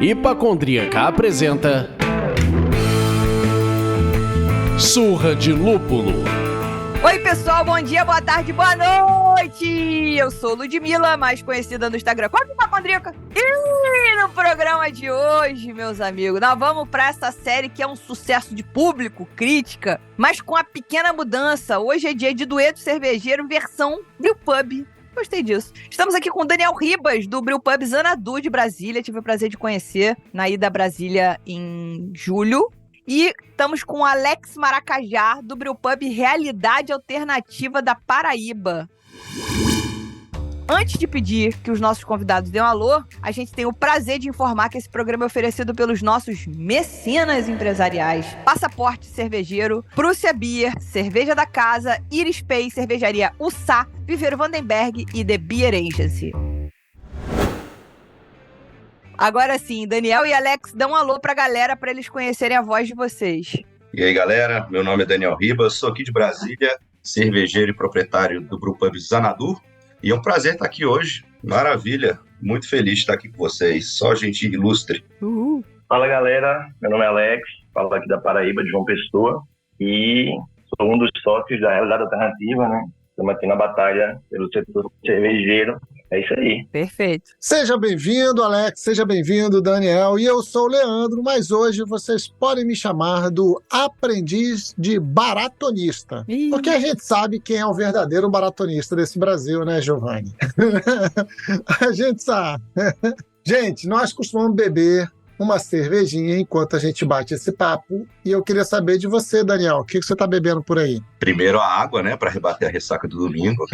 Hipacondríaca apresenta Surra de Lúpulo. Oi pessoal, bom dia, boa tarde, boa noite! Eu sou Ludmilla, mais conhecida no Instagram como Hipacondríaca. E no programa de hoje, meus amigos, nós vamos pra essa série que é um sucesso de público, crítica, mas com a pequena mudança. Hoje é dia de dueto cervejeiro versão Brewpub. Gostei disso. Estamos aqui com o Daniel Ribas, do Brewpub Xanadu de Brasília. Tive o prazer de conhecer na ida a Brasília em julho. E estamos com o Alex Maracajá, do Brewpub Realidade Alternativa da Paraíba. Antes de pedir que os nossos convidados dêem um alô, a gente tem o prazer de informar que esse programa é oferecido pelos nossos mecenas empresariais. Passaporte Cervejeiro, Prússia Beer, Cerveja da Casa, Iris Pay, Cervejaria Ussá, Viveiro Vandenberg e The Beer Agency. Agora sim, Daniel e Alex, dão um alô pra galera pra eles conhecerem a voz de vocês. E aí, galera, meu nome é Daniel Ribas, sou aqui de Brasília, cervejeiro e proprietário do Brewpub Xanadu. E é um prazer estar aqui hoje. Maravilha. Muito feliz de estar aqui com vocês. Só gente ilustre. Fala, galera. Meu nome é Alex. Falo aqui da Paraíba, de João Pessoa. E sou um dos sócios da Realidade Alternativa, né? Estamos aqui na batalha pelo setor cervejeiro. É isso aí. Perfeito. Seja bem-vindo, Alex. Seja bem-vindo, Daniel. E eu sou o Leandro, mas hoje vocês podem me chamar do aprendiz de baratonista. Porque a gente sabe quem é o verdadeiro baratonista desse Brasil, né, Giovanni? A gente sabe. Gente, nós costumamos beber uma cervejinha enquanto a gente bate esse papo. E eu queria saber de você, Daniel, o que você está bebendo por aí? Primeiro a água, né, para rebater a ressaca do domingo.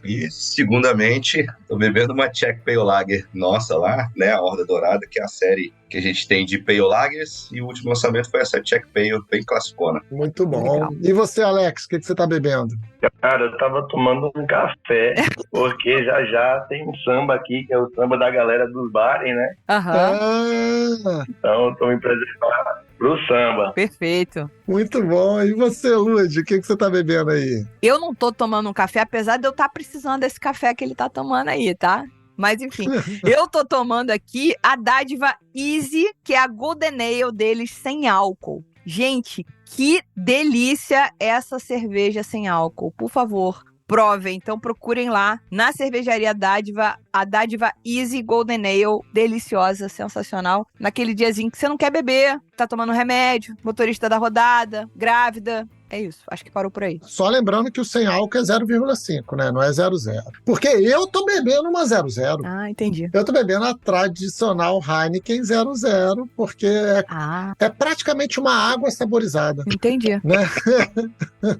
E, segundamente, estou bebendo uma Czech Pale Lager nossa lá, né, a Horda Dourada, que é a série que a gente tem de Pale Lagers. E o último lançamento foi essa Czech Pale, bem classicona. Muito bom. Legal. E você, Alex, o que você está bebendo? Cara, eu tava tomando um café, porque já tem um samba aqui, que é o samba da galera dos bares, né? Aham. Então eu tô me preservando pro samba. Perfeito. Muito bom. E você, Lud, o que você tá bebendo aí? Eu não tô tomando um café, apesar de eu estar precisando desse café que ele tá tomando aí, tá? Mas enfim, eu tô tomando aqui a Dádiva Easy, que é a Golden Ale deles sem álcool. Gente, que delícia essa cerveja sem álcool. Por favor, provem. Então procurem lá na cervejaria Dádiva, a Dádiva Easy Golden Ale, deliciosa, sensacional. Naquele diazinho que você não quer beber, tá tomando remédio, motorista da rodada, grávida. É isso, acho que parou por aí. Só lembrando que o sem álcool é 0,5, né? Não é 0,0. Porque eu tô bebendo uma 0,0. Ah, entendi. Eu tô bebendo a tradicional Heineken 0,0, porque é praticamente uma água saborizada. Entendi. Né?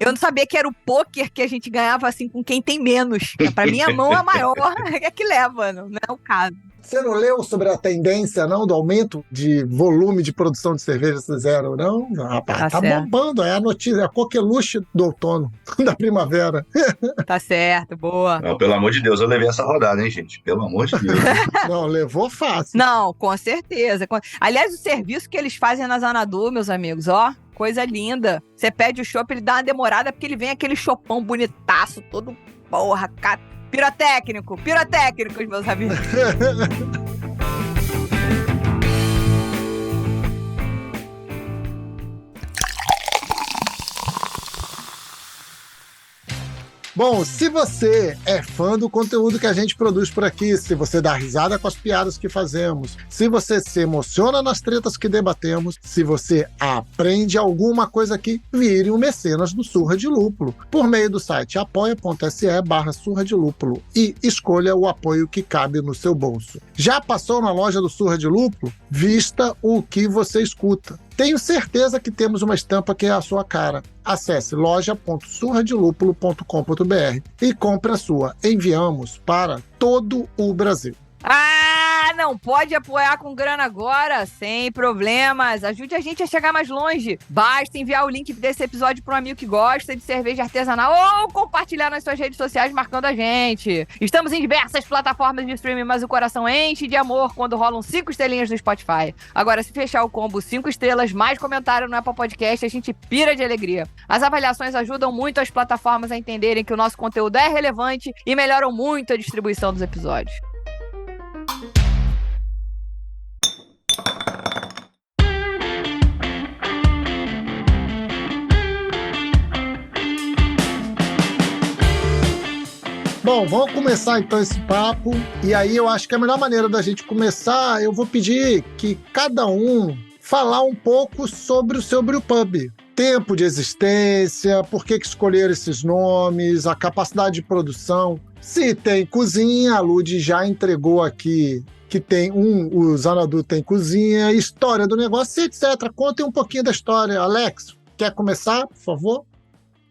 Eu não sabia que era o pôquer que a gente ganhava assim com quem tem menos. Pra mim, a mão é maior, é que leva, não é o caso. Você não leu sobre a tendência, não, do aumento de volume de produção de cerveja zero, não? Rapaz, tá bombando, é a notícia, é a coqueluche do outono, da primavera. Tá certo, boa. Não, pelo amor de Deus, eu levei essa rodada, hein, gente? Pelo amor de Deus. Não, levou fácil. Não, com certeza. Aliás, o serviço que eles fazem na Xanadu, meus amigos, ó, coisa linda. Você pede o chopp, ele dá uma demorada, porque ele vem aquele chopão bonitaço, todo, porra, pirotécnico, meus amigos. Bom, se você é fã do conteúdo que a gente produz por aqui, se você dá risada com as piadas que fazemos, se você se emociona nas tretas que debatemos, se você aprende alguma coisa aqui, vire um mecenas do Surra de Lúpulo, por meio do site apoia.se/Surra de Lúpulo e escolha o apoio que cabe no seu bolso. Já passou na loja do Surra de Lúpulo? Vista o que você escuta. Tenho certeza que temos uma estampa que é a sua cara. Acesse loja.surradelúpulo.com.br e compre a sua. Enviamos para todo o Brasil. Ah, não pode apoiar com grana agora? Sem problemas. Ajude a gente a chegar mais longe. Basta enviar o link desse episódio para um amigo que gosta de cerveja artesanal ou compartilhar nas suas redes sociais marcando a gente. Estamos em diversas plataformas de streaming, mas o coração enche de amor quando rolam 5 estrelinhas no Spotify. Agora, se fechar o combo 5 estrelas, mais comentário no Apple Podcast, a gente pira de alegria. As avaliações ajudam muito as plataformas a entenderem que o nosso conteúdo é relevante e melhoram muito a distribuição dos episódios. Bom, vamos começar então esse papo. E aí eu acho que a melhor maneira da gente começar, eu vou pedir que cada um falar um pouco sobre o seu brewpub. Tempo de existência, por que escolheram esses nomes, a capacidade de produção. Se tem cozinha, a Lud já entregou aqui que tem o Xanadu tem cozinha, história do negócio, etc. Contem um pouquinho da história. Alex, quer começar, por favor?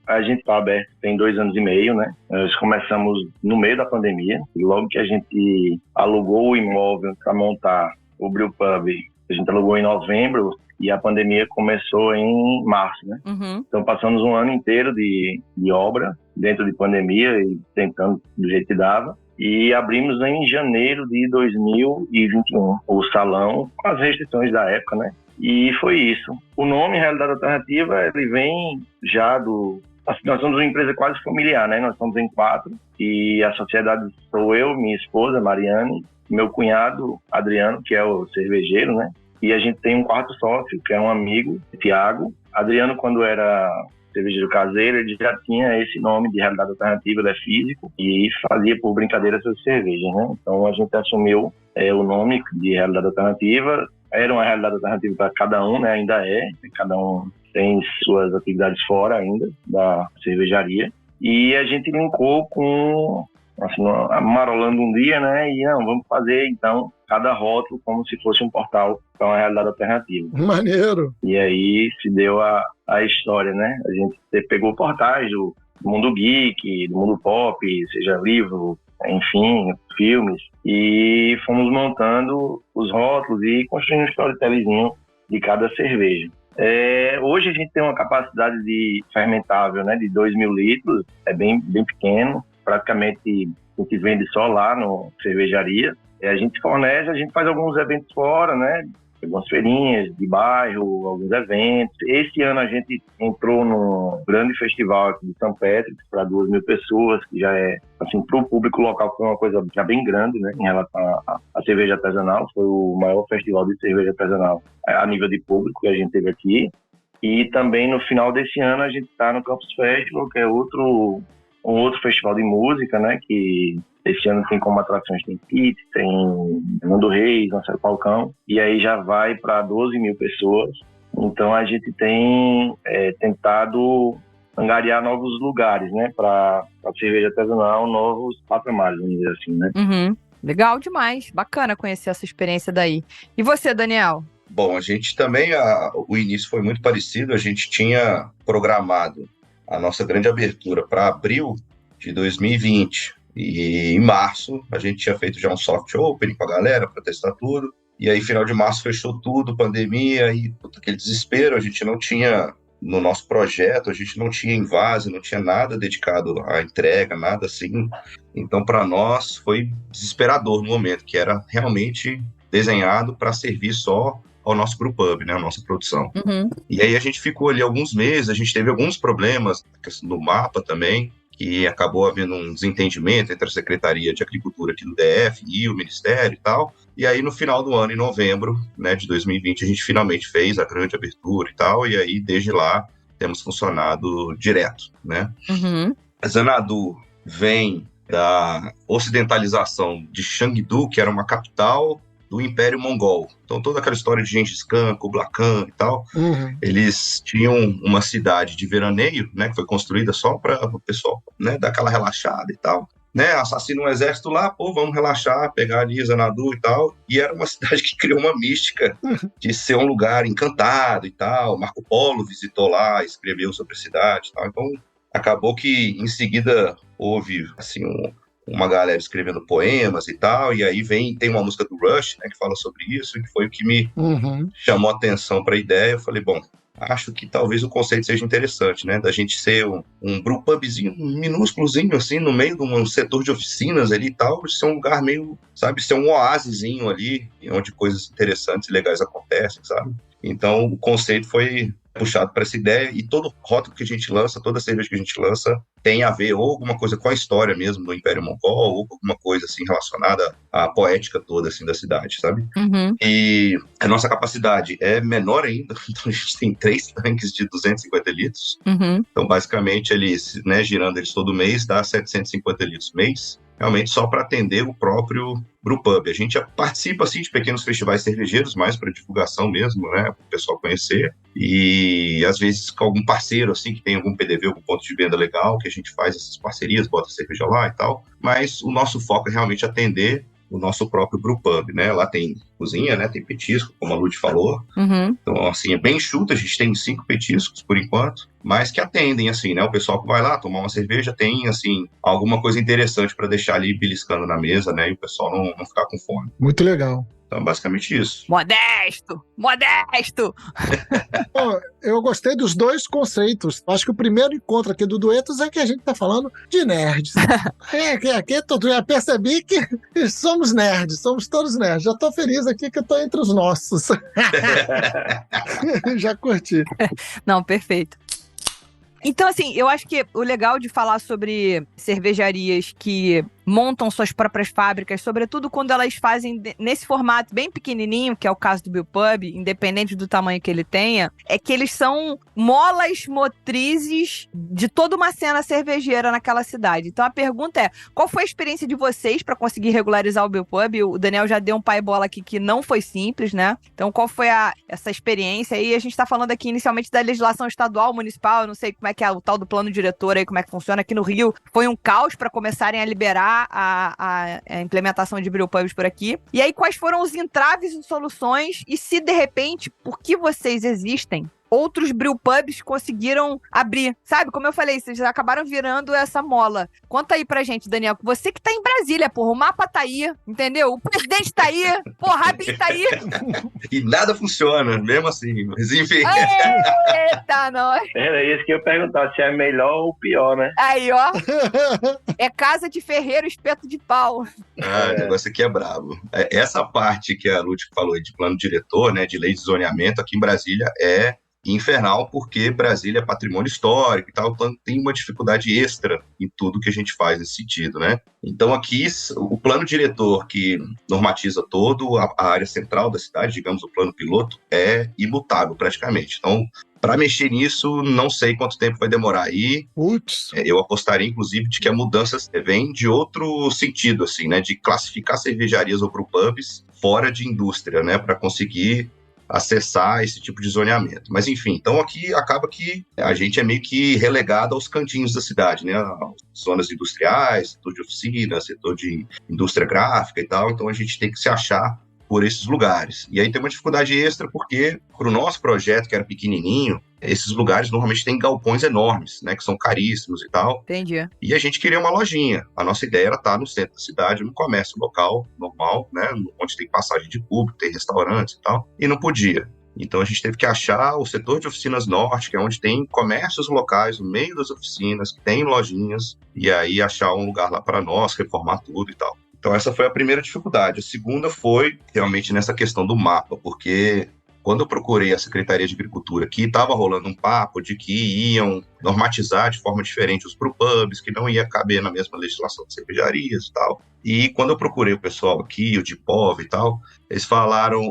A gente está aberto tem 2 anos e meio, né? Nós começamos no meio da pandemia. E logo que a gente alugou o imóvel para montar o brewpub, a gente alugou em novembro e a pandemia começou em março, né? Uhum. Então passamos um ano inteiro de obra dentro de pandemia e tentando do jeito que dava. E abrimos em janeiro de 2021 o salão, com as restrições da época, né? E foi isso. O nome Realidade Alternativa, ele vem já do... Nós somos uma empresa quase familiar, né? Nós somos em 4 e a sociedade sou eu, minha esposa, Mariane, meu cunhado, Adriano, que é o cervejeiro, né? E a gente tem um 4º sócio, que é um amigo, Tiago. Adriano, quando era cervejeiro caseiro, ele já tinha esse nome de Realidade Alternativa, ele é físico e fazia por brincadeira essas cervejas, né? Então a gente assumiu o nome de Realidade Alternativa. Era uma realidade alternativa para cada um, né? Ainda é. Cada um tem suas atividades fora ainda da cervejaria. E a gente linkou com, assim, marolando um dia, né? E não, vamos fazer então cada rótulo como se fosse um portal para uma realidade alternativa. Maneiro! E aí se deu a história, né? A gente pegou portais do mundo geek, do mundo pop, seja livro, enfim, filmes, e fomos montando os rótulos e construindo um storytellingzinho de cada cerveja. Hoje a gente tem uma capacidade de fermentável, né, de 2.000 litros, é bem pequeno, praticamente a gente vende só lá no cervejaria. A gente fornece, a gente faz alguns eventos fora, né, algumas feirinhas de bairro, alguns eventos. Esse ano a gente entrou num grande festival aqui de São Patrick para 2.000 pessoas, que já é, assim, para o público local foi uma coisa já bem grande, né, em relação à cerveja artesanal. Foi o maior festival de cerveja artesanal a nível de público que a gente teve aqui. E também no final desse ano a gente está no Campus Festival, que é um outro festival de música, né, que esse ano tem como atrações, tem Pete, tem Mundo Reis, Marcelo Falcão, e aí já vai para 12.000 pessoas. Então a gente tem tentado angariar novos lugares, né, para cerveja artesanal, novos patamares, vamos dizer assim, né. Uhum. Legal demais, bacana conhecer essa experiência daí. E você, Daniel? Bom, a gente também, o início foi muito parecido, a gente tinha programado a nossa grande abertura para abril de 2020, e em março a gente tinha feito já um soft opening com a galera para testar tudo, e aí final de março fechou tudo, pandemia, e aquele desespero, a gente não tinha, no nosso projeto, a gente não tinha invase, não tinha nada dedicado à entrega, nada assim, então para nós foi desesperador no momento, que era realmente desenhado para servir só ao nosso brewpub, né, a nossa produção. Uhum. E aí a gente ficou ali alguns meses, a gente teve alguns problemas, a questão do mapa também, que acabou havendo um desentendimento entre a Secretaria de Agricultura aqui do DF e o Ministério e tal. E aí no final do ano, em novembro, né, de 2020, a gente finalmente fez a grande abertura e tal, e aí desde lá temos funcionado direto, né. Uhum. A Xanadu vem da ocidentalização de Chengdu, que era uma capital do Império Mongol. Então toda aquela história de Gengis Khan, Kublai Khan e tal, eles tinham uma cidade de veraneio, né, que foi construída só para o pessoal, né, dar aquela relaxada e tal. Né, assassina um exército lá, pô, vamos relaxar, pegar ali Xanadu e tal. E era uma cidade que criou uma mística de ser um lugar encantado e tal. Marco Polo visitou lá, escreveu sobre a cidade e tal. Então acabou que em seguida houve assim uma galera escrevendo poemas e tal, e aí tem uma música do Rush, né, que fala sobre isso, que foi o que me chamou a atenção para a ideia. Eu falei, bom, acho que talvez o conceito seja interessante, né, da gente ser um brewpubzinho minúsculozinho, assim, no meio de um setor de oficinas ali e tal, ser um lugar meio, sabe, ser um oásisinho ali, onde coisas interessantes e legais acontecem, sabe? Então, o conceito foi puxado para essa ideia, e todo rótulo que a gente lança, toda cerveja que a gente lança, tem a ver ou alguma coisa com a história mesmo do Império Mongol, ou alguma coisa assim relacionada à poética toda assim da cidade, sabe? E a nossa capacidade é menor ainda, então a gente tem 3 tanques de 250 litros, então basicamente eles, né, girando eles todo mês, dá 750 litros mês, realmente só para atender o próprio brewpub. A gente participa assim de pequenos festivais cervejeiros, mais para divulgação mesmo, né, para o pessoal conhecer, e às vezes com algum parceiro assim que tem algum PDV, algum ponto de venda legal, que a gente faz essas parcerias, bota cerveja lá e tal, mas o nosso foco é realmente atender o nosso próprio brewpub, né? Lá tem cozinha, né? Tem petisco, como a Lud falou. Então, assim, é bem enxuto. A gente tem 5 petiscos, por enquanto, mas que atendem, assim, né? O pessoal que vai lá tomar uma cerveja tem, assim, alguma coisa interessante para deixar ali beliscando na mesa, né? E o pessoal não ficar com fome. Muito legal. Então, basicamente isso. Modesto! Bom, eu gostei dos 2 conceitos. Acho que o primeiro encontro aqui do Duetos é que a gente tá falando de nerds. Aqui eu já percebi que somos nerds, somos todos nerds. Já tô feliz aqui que eu tô entre os nossos. Já curti. Não, perfeito. Então, assim, eu acho que o legal de falar sobre cervejarias que montam suas próprias fábricas, sobretudo quando elas fazem nesse formato bem pequenininho, que é o caso do brewpub, independente do tamanho que ele tenha, é que eles são molas motrizes de toda uma cena cervejeira naquela cidade. Então a pergunta é, qual foi a experiência de vocês para conseguir regularizar o brewpub? O Daniel já deu um pai bola aqui que não foi simples, né? Então qual foi essa experiência? E a gente está falando aqui inicialmente da legislação estadual, municipal, eu não sei como é que é o tal do plano diretor aí, como é que funciona aqui no Rio. Foi um caos para começarem a liberar a implementação de brewpubs por aqui. E aí, quais foram os entraves e soluções? E se, de repente, por que vocês existem, outros brewpubs conseguiram abrir? Sabe, como eu falei, vocês acabaram virando essa mola. Conta aí pra gente, Daniel, você que tá em Brasília, porra, o mapa tá aí, entendeu? O presidente tá aí, porra, a Rabin tá aí. E nada funciona, mesmo assim, mas enfim. Eita, nós. Era isso que eu ia perguntar, se é melhor ou pior, né? Aí, ó. É casa de ferreiro, espeto de pau. O negócio aqui é brabo. Essa parte que a Lud falou de plano diretor, né, de lei de zoneamento aqui em Brasília é infernal, porque Brasília é patrimônio histórico e tal, então tem uma dificuldade extra em tudo que a gente faz nesse sentido, né? Então aqui, o plano diretor que normatiza todo a área central da cidade, digamos, o plano piloto, é imutável praticamente. Então, para mexer nisso, não sei quanto tempo vai demorar aí. Putz. Eu apostaria, inclusive, de que a mudança vem de outro sentido, assim, né? De classificar cervejarias ou brewpubs fora de indústria, né? Para conseguir acessar esse tipo de zoneamento. Mas, enfim, então aqui acaba que a gente é meio que relegado aos cantinhos da cidade, né? As zonas industriais, setor de oficina, setor de indústria gráfica e tal. Então a gente tem que se achar por esses lugares. E aí tem uma dificuldade extra porque, para o nosso projeto, que era pequenininho, esses lugares normalmente têm galpões enormes, né, que são caríssimos e tal. Entendi. E a gente queria uma lojinha. A nossa ideia era estar no centro da cidade, no comércio local, normal, né, onde tem passagem de público, tem restaurantes e tal, e não podia. Então a gente teve que achar o setor de oficinas norte, que é onde tem comércios locais no meio das oficinas, que tem lojinhas, e aí achar um lugar lá para nós, reformar tudo e tal. Então essa foi a primeira dificuldade. A segunda foi realmente nessa questão do mapa, porque quando eu procurei a Secretaria de Agricultura, que estava rolando um papo de que iam normatizar de forma diferente os brewpubs, que não ia caber na mesma legislação de cervejarias e tal. E quando eu procurei o pessoal aqui, o Dipov e tal, eles falaram,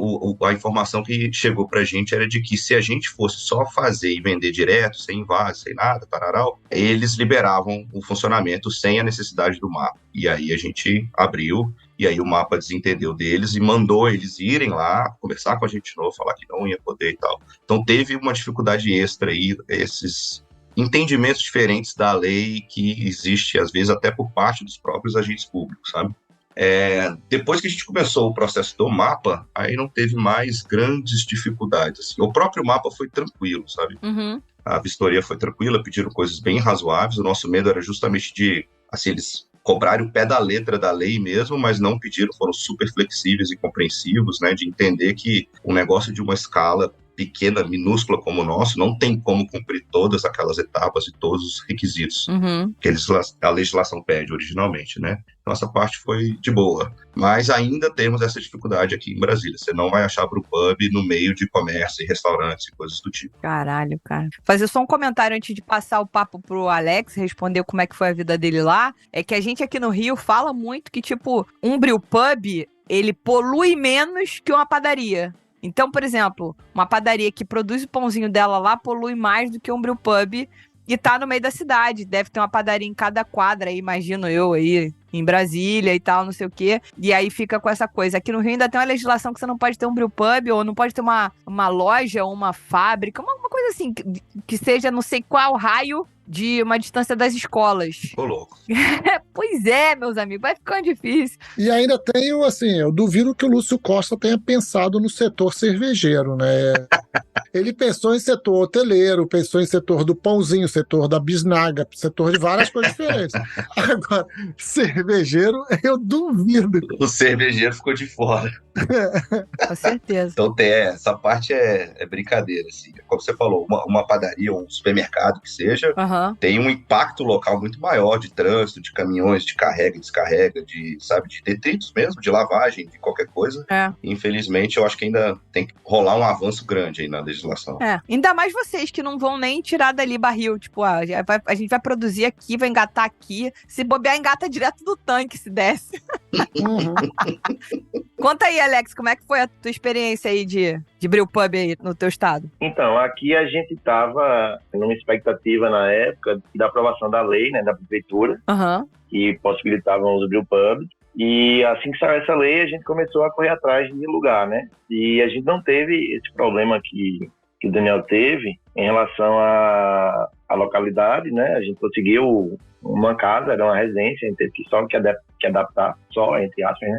a informação que chegou pra gente era de que se a gente fosse só fazer e vender direto, sem invase, sem nada, tararau, eles liberavam o funcionamento sem a necessidade do mapa. E aí a gente abriu, e aí o mapa desentendeu deles e mandou eles irem lá, conversar com a gente de novo, falar que não ia poder e tal. Então teve uma dificuldade extra aí, esses entendimentos diferentes da lei que existe, às vezes, até por parte dos próprios agentes públicos, sabe? Depois que a gente começou o processo do mapa, aí não teve mais grandes dificuldades. Assim. O próprio mapa foi tranquilo, sabe? Uhum. A vistoria foi tranquila, pediram coisas bem razoáveis. O nosso medo era justamente de, assim, eles cobraram o pé da letra da lei mesmo, mas não pediram, foram super flexíveis e compreensivos, né, de entender que um negócio de uma escala pequena, minúscula como o nosso, não tem como cumprir todas aquelas etapas e todos os requisitos que a legislação pede originalmente, né? Então essa parte foi de boa. Mas ainda temos essa dificuldade aqui em Brasília. Você não vai achar brewpub no meio de comércio e restaurantes e coisas do tipo. Caralho, cara. Fazer só um comentário antes de passar o papo pro Alex, responder como é que foi a vida dele lá. É que a gente aqui no Rio fala muito que, tipo, um brewpub, ele polui menos que uma padaria. Então, por exemplo, uma padaria que produz o pãozinho dela lá polui mais do que um brewpub e tá no meio da cidade. Deve ter uma padaria em cada quadra, aí, imagino eu, aí em Brasília e tal, não sei o quê. E aí fica com essa coisa. Aqui no Rio ainda tem uma legislação que você não pode ter um brewpub ou não pode ter uma loja ou uma fábrica, uma coisa assim, que seja não sei qual raio de uma distância das escolas. Ô, louco. Pois é, meus amigos, vai ficando difícil. E ainda tenho, assim, eu duvido que o Lúcio Costa tenha pensado no setor cervejeiro, né? Ele pensou em setor hoteleiro, pensou em setor do pãozinho, setor da bisnaga, setor de várias coisas diferentes. Agora, cervejeiro, eu duvido. O cervejeiro ficou de fora. Com certeza. Então, essa parte é brincadeira, assim. Como você falou, uma padaria ou um supermercado que seja, tem um impacto local muito maior de trânsito, de caminhões, de carrega e descarrega, de detritos mesmo, de lavagem, de qualquer coisa. Infelizmente, eu acho que ainda tem que rolar um avanço grande aí na legislação. Ainda mais vocês que não vão nem tirar dali barril. Tipo, a gente vai produzir aqui, vai engatar aqui. Se bobear, engata direto do tanque, se desce. Conta aí, Alex, como é que foi a tua experiência aí de brewpub aí no teu estado? Então, aqui a gente estava numa expectativa na época da aprovação da lei, né, da prefeitura, que possibilitavam os brewpubs. E assim que saiu essa lei, a gente começou a correr atrás de lugar, né? E a gente não teve esse problema que o Daniel teve em relação à localidade, né? A gente conseguiu uma casa, era uma residência, a gente teve que adaptar, só entre aspas, né?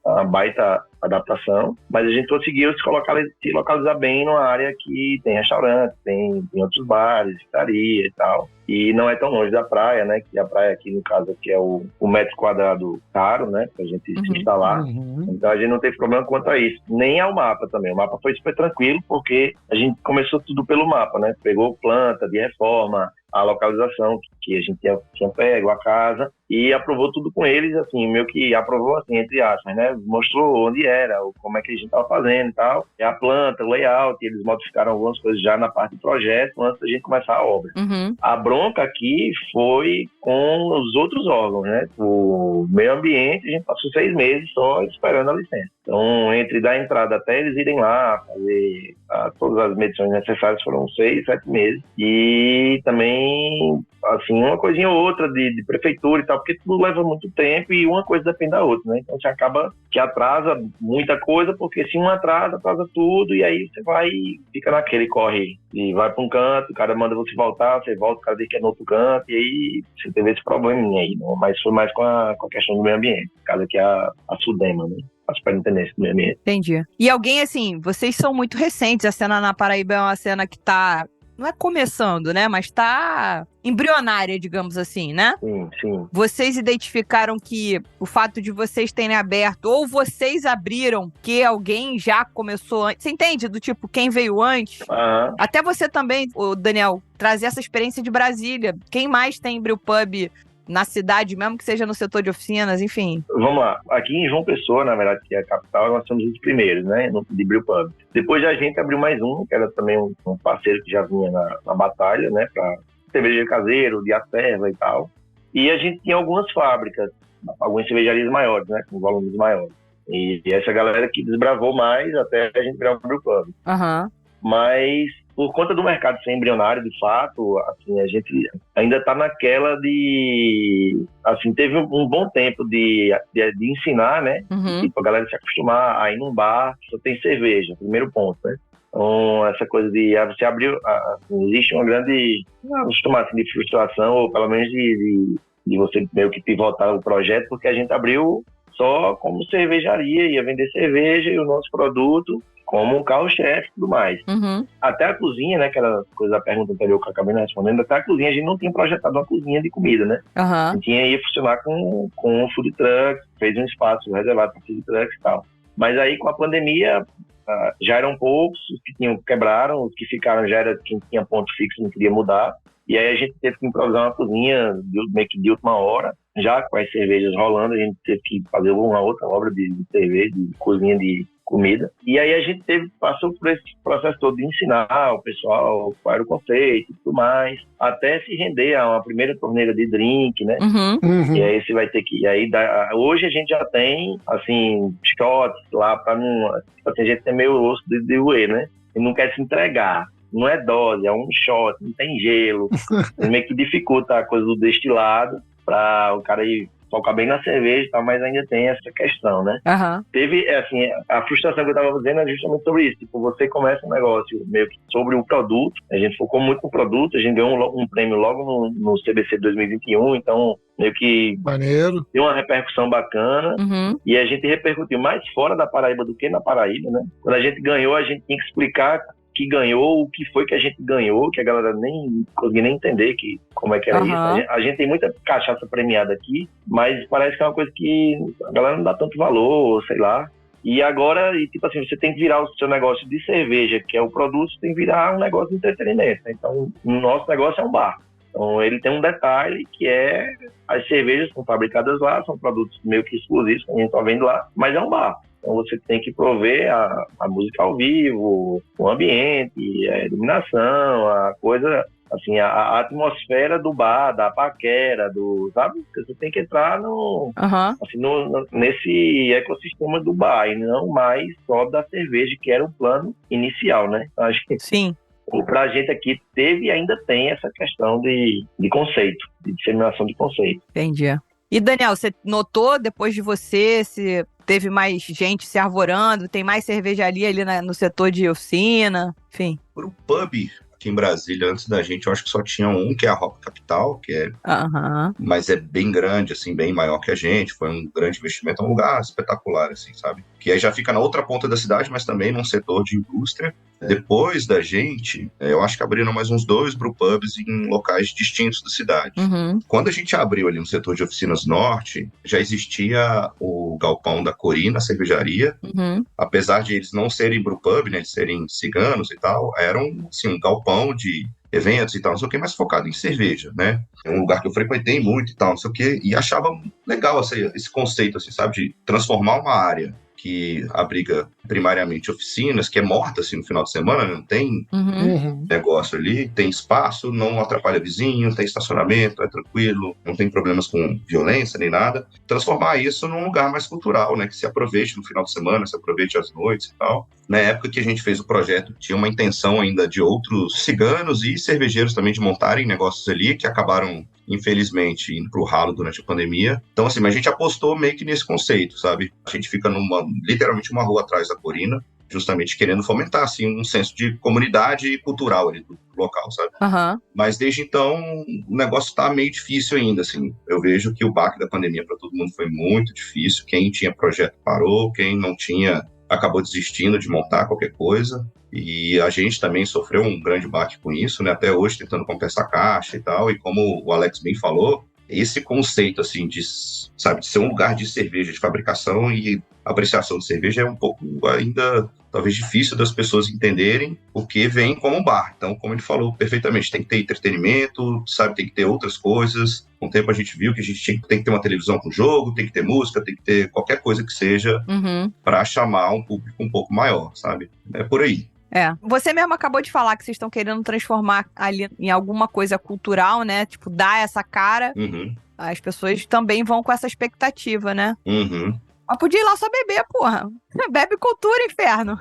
Uma baita adaptação, mas a gente conseguiu se localizar bem numa área que tem restaurante, tem outros bares, pizzaria e tal. E não é tão longe da praia, né? Que a praia aqui, no caso, aqui é o metro quadrado caro, né? Pra gente se instalar. Então a gente não teve problema quanto a isso. Nem ao mapa também. O mapa foi super tranquilo, porque a gente começou tudo pelo mapa, né? Pegou planta de reforma, a localização que a gente tinha pego, a casa, e aprovou tudo com eles, assim, meio que aprovou, assim, entre aspas, né? Mostrou onde era, como é que a gente estava fazendo e tal, e a planta, o layout, eles modificaram algumas coisas já na parte do projeto antes da gente começar a obra. A bronca aqui foi com os outros órgãos, né? O meio ambiente, a gente passou 6 meses só esperando a licença. Então, entre dar entrada até eles irem lá, fazer todas as medições necessárias, foram 6, 7 meses. E também, assim, uma coisinha ou outra de prefeitura e tal, porque tudo leva muito tempo e uma coisa depende da outra, né? Então, você acaba que atrasa muita coisa, porque se um atrasa tudo, e aí você vai e fica naquele corre e vai para um canto, o cara manda você voltar, você volta, o cara diz que é no outro canto, e aí você teve esse probleminha aí, né? Mas foi mais com a questão do meio ambiente, no caso aqui a Sudema, né? A Superintendência do Meio Ambiente. Entendi. E alguém, assim, vocês são muito recentes, a cena na Paraíba é uma cena que tá, não é começando, né, mas tá embrionária, digamos assim, né? Sim. Vocês identificaram que o fato de vocês terem aberto, ou vocês abriram, que alguém já começou antes, você entende? Do tipo, quem veio antes? Até você também, o Daniel, trazer essa experiência de Brasília. Quem mais tem brewpub na cidade, mesmo que seja no setor de oficinas, enfim? Vamos lá. Aqui em João Pessoa, na verdade, que é a capital, nós somos os primeiros, né, de brewpub. Depois a gente abriu mais um, que era também um parceiro que já vinha na batalha, né, para cervejeiro caseiro, de acerva e tal. E a gente tinha algumas fábricas, algumas cervejarias maiores, né, com volumes maiores. E essa galera que desbravou mais até a gente virar um brewpub. Mas por conta do mercado ser embrionário, de fato, assim, a gente ainda está naquela de... Assim, teve um bom tempo de ensinar, né? Tipo, a galera se acostumar a ir num bar, só tem cerveja, primeiro ponto, né? Então, essa coisa de você abriu... Assim, existe uma grande... Vamos chamar assim de frustração, ou pelo menos de você meio que pivotar o projeto, porque a gente abriu só como cervejaria, ia vender cerveja e o nosso produto como um carro-chefe e tudo mais. Uhum. Até a cozinha, né, aquela coisa da pergunta anterior que eu acabei não respondendo, até a cozinha, a gente não tinha projetado uma cozinha de comida, né? A gente ia funcionar com um food truck, fez um espaço reservado para food trucks e tal. Mas aí, com a pandemia, já eram poucos, os que quebraram, os que ficaram já era quem tinha ponto fixo, não queria mudar. E aí a gente teve que improvisar uma cozinha meio que de última hora, já com as cervejas rolando, a gente teve que fazer uma outra obra de cerveja, de cozinha de comida. E aí a gente passou por esse processo todo de ensinar o pessoal qual era o conceito e tudo mais, até se render a uma primeira torneira de drink, né? E aí você vai ter que... hoje a gente já tem, assim, shots lá para não... A gente tem meio osso de roer, né? E não quer se entregar. Não é dose, é um shot, não tem gelo. Meio que dificulta a coisa do destilado para o cara ir focar bem na cerveja e tal, mas ainda tem essa questão, né? Teve, assim, a frustração que eu tava fazendo é justamente sobre isso. Tipo, você começa um negócio meio que sobre o produto, a gente focou muito no produto, a gente ganhou um prêmio logo no CBC 2021, então meio que maneiro, deu uma repercussão bacana, e a gente repercutiu mais fora da Paraíba do que na Paraíba, né? Quando a gente ganhou, a gente tinha que explicar que ganhou, o que foi que a gente ganhou, que a galera nem conseguia nem entender como é que era isso. A gente tem muita cachaça premiada aqui, mas parece que é uma coisa que a galera não dá tanto valor, sei lá. E agora, tipo assim, você tem que virar o seu negócio de cerveja, que é o produto, tem que virar um negócio de entretenimento. Então, o nosso negócio é um bar. Então, ele tem um detalhe que é as cervejas são fabricadas lá, são produtos meio que exclusivos que a gente tá vendo lá, mas é um bar. Então você tem que prover a música ao vivo, o ambiente, a iluminação, a coisa, assim, a atmosfera do bar, da paquera, sabe? Você tem que entrar assim, nesse ecossistema do bar e não mais só da cerveja, que era o plano inicial, né? Então, acho que sim. Pra gente aqui teve e ainda tem essa questão de conceito, de disseminação de conceito. Entendi. E Daniel, você notou depois de você se teve mais gente se arvorando, tem mais cervejaria ali no setor de oficina, enfim? Pro pub aqui em Brasília, antes da gente, eu acho que só tinha um, que é a Hop Capital, que é... Mas é bem grande, assim, bem maior que a gente, foi um grande investimento, é um lugar espetacular, assim, sabe? Que aí já fica na outra ponta da cidade, mas também num setor de indústria. Depois da gente, eu acho que abriram mais uns 2 brewpubs em locais distintos da cidade. Quando a gente abriu ali no setor de oficinas norte, já existia o galpão da Corina, a cervejaria. Apesar de eles não serem brewpub, né, eles serem ciganos e tal, eram, assim, um galpão de eventos e tal, não sei o que, mas focado em cerveja, né? É um lugar que eu frequentei muito e tal, não sei o que, e achava legal esse conceito, assim, sabe, de transformar uma área que abriga primariamente oficinas, que é morta, assim, no final de semana, não tem negócio ali, tem espaço, não atrapalha vizinho, tem estacionamento, é tranquilo, não tem problemas com violência nem nada. Transformar isso num lugar mais cultural, né, que se aproveite no final de semana, se aproveite às noites e tal. Na época que a gente fez o projeto, tinha uma intenção ainda de outros ciganos e cervejeiros também de montarem negócios ali, que acabaram, infelizmente, indo pro ralo durante a pandemia. Então, assim, mas a gente apostou meio que nesse conceito, sabe? A gente fica literalmente uma rua atrás da Corina, justamente querendo fomentar, assim, um senso de comunidade cultural ali do local, sabe? Mas desde então, o negócio tá meio difícil ainda, assim. Eu vejo que o baque da pandemia para todo mundo foi muito difícil. Quem tinha projeto parou, quem não tinha acabou desistindo de montar qualquer coisa. E a gente também sofreu um grande baque com isso, né? Até hoje, tentando compensar a caixa e tal. E como o Alex bem falou, esse conceito, assim, de ser um lugar de cerveja, de fabricação e apreciação de cerveja é um pouco ainda, talvez, difícil das pessoas entenderem, porque vem como um bar. Então, como ele falou perfeitamente, tem que ter entretenimento, sabe? Tem que ter outras coisas. Com o tempo a gente viu que a gente tem que ter uma televisão com jogo, tem que ter música, tem que ter qualquer coisa que seja para chamar um público um pouco maior, sabe? É por aí. Você mesmo acabou de falar que vocês estão querendo transformar ali em alguma coisa cultural, né? Tipo, dar essa cara. As pessoas também vão com essa expectativa, né? Mas podia ir lá só beber, porra. Bebe cultura, inferno.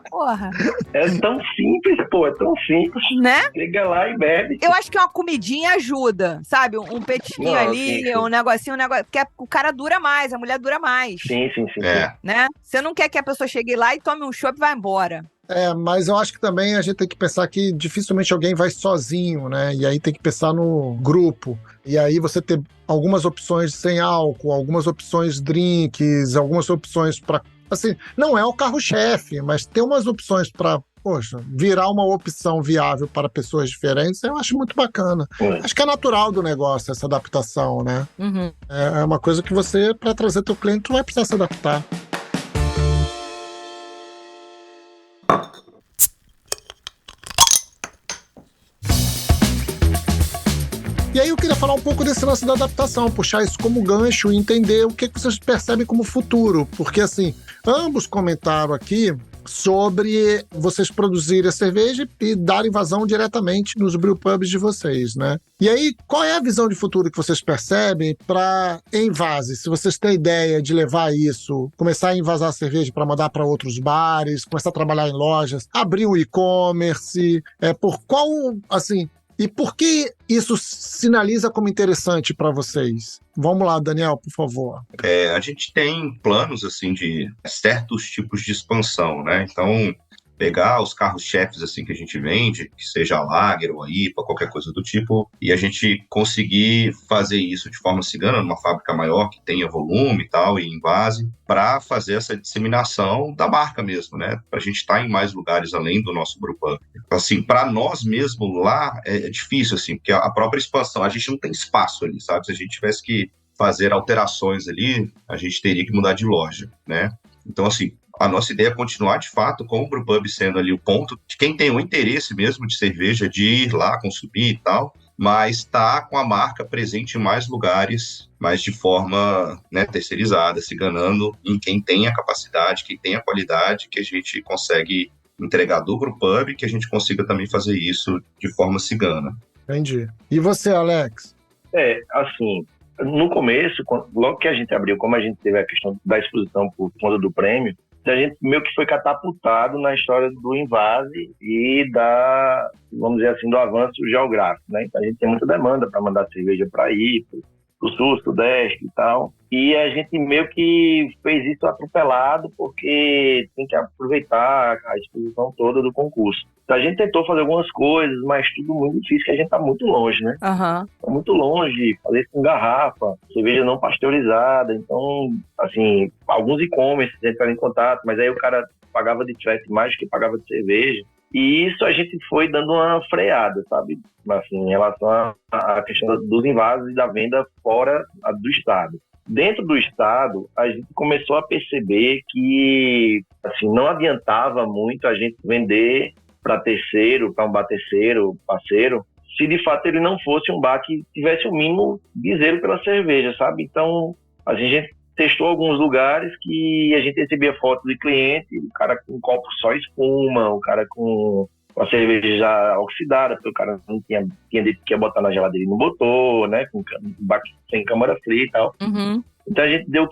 Porra. É tão simples, pô, é tão simples. Né? Chega lá e bebe. Eu acho que uma comidinha ajuda, sabe? Um petisquinho ali, sim. um negocinho, porque o cara dura mais, a mulher dura mais. Sim. Né? Você não quer que a pessoa chegue lá e tome um chopp e vá embora. Mas eu acho que também a gente tem que pensar que dificilmente alguém vai sozinho, né? E aí tem que pensar no grupo. E aí você ter algumas opções sem álcool, algumas opções drinks, algumas opções para assim, não é o carro-chefe, mas tem umas opções para, poxa, virar uma opção viável para pessoas diferentes, eu acho muito bacana. Acho que é natural do negócio essa adaptação, né? Uhum. É uma coisa que você, para trazer teu cliente, tu vai precisar se adaptar. E aí eu queria falar um pouco desse lance da adaptação, puxar isso como gancho e entender o que vocês percebem como futuro. Porque, assim, ambos comentaram aqui sobre vocês produzirem a cerveja e darem vazão diretamente nos brewpubs de vocês, né? E aí, qual é a visão de futuro que vocês percebem para envase? Se vocês têm ideia de levar isso, começar a envasar a cerveja para mandar para outros bares, começar a trabalhar em lojas, abrir um e-commerce, por qual, assim... E por que isso sinaliza como interessante para vocês? Vamos lá, Daniel, por favor. A gente tem planos assim de certos tipos de expansão, né? Então, pegar os carros-chefes assim que a gente vende, que seja a Lager ou a IPA, qualquer coisa do tipo, e a gente conseguir fazer isso de forma cigana numa fábrica maior, que tenha volume e tal, e envase, para fazer essa disseminação da marca mesmo, né? Para a gente estar em mais lugares além do nosso brewpub. Assim, para nós mesmo lá é difícil, assim, porque a própria expansão, a gente não tem espaço ali, sabe? Se a gente tivesse que fazer alterações ali, a gente teria que mudar de loja, né? Então, assim, a nossa ideia é continuar, de fato, com o brewpub sendo ali o ponto de quem tem o interesse mesmo de cerveja, de ir lá consumir e tal, mas está com a marca presente em mais lugares, mas de forma, né, terceirizada, se enganando em quem tem a capacidade, quem tem a qualidade, que a gente consegue entregar do brewpub, que a gente consiga também fazer isso de forma cigana. Entendi. E você, Alex? Assim, no começo, logo que a gente abriu, como a gente teve a questão da exposição por conta do prêmio, a gente meio que foi catapultado na história do invase e vamos dizer assim, do avanço geográfico, né? Então a gente tem muita demanda para mandar cerveja para aí, para o sul, sudeste e tal. E a gente meio que fez isso atropelado porque tem que aproveitar a exposição toda do concurso. Então a gente tentou fazer algumas coisas, mas tudo muito difícil, que a gente está muito longe, né? Uhum. Tá muito longe, fazer com garrafa, cerveja não pasteurizada. Então, assim, alguns e-commerce entraram em contato, mas aí o cara pagava de frete mais do que pagava de cerveja. E isso a gente foi dando uma freada, sabe? Assim, em relação à questão dos invasos e da venda fora do estado. Dentro do estado, a gente começou a perceber que, assim, não adiantava muito a gente vender para terceiro, para um bar terceiro, parceiro, se de fato ele não fosse um bar que tivesse o mínimo de zelo pela cerveja, sabe? Então, a gente testou alguns lugares que a gente recebia foto de cliente, o cara com um copo só espuma, o cara com a cerveja já oxidada, porque o cara não tinha dito que ia botar na geladeira e não botou, né? Com sem câmara fria e tal. Uhum. Então a gente deu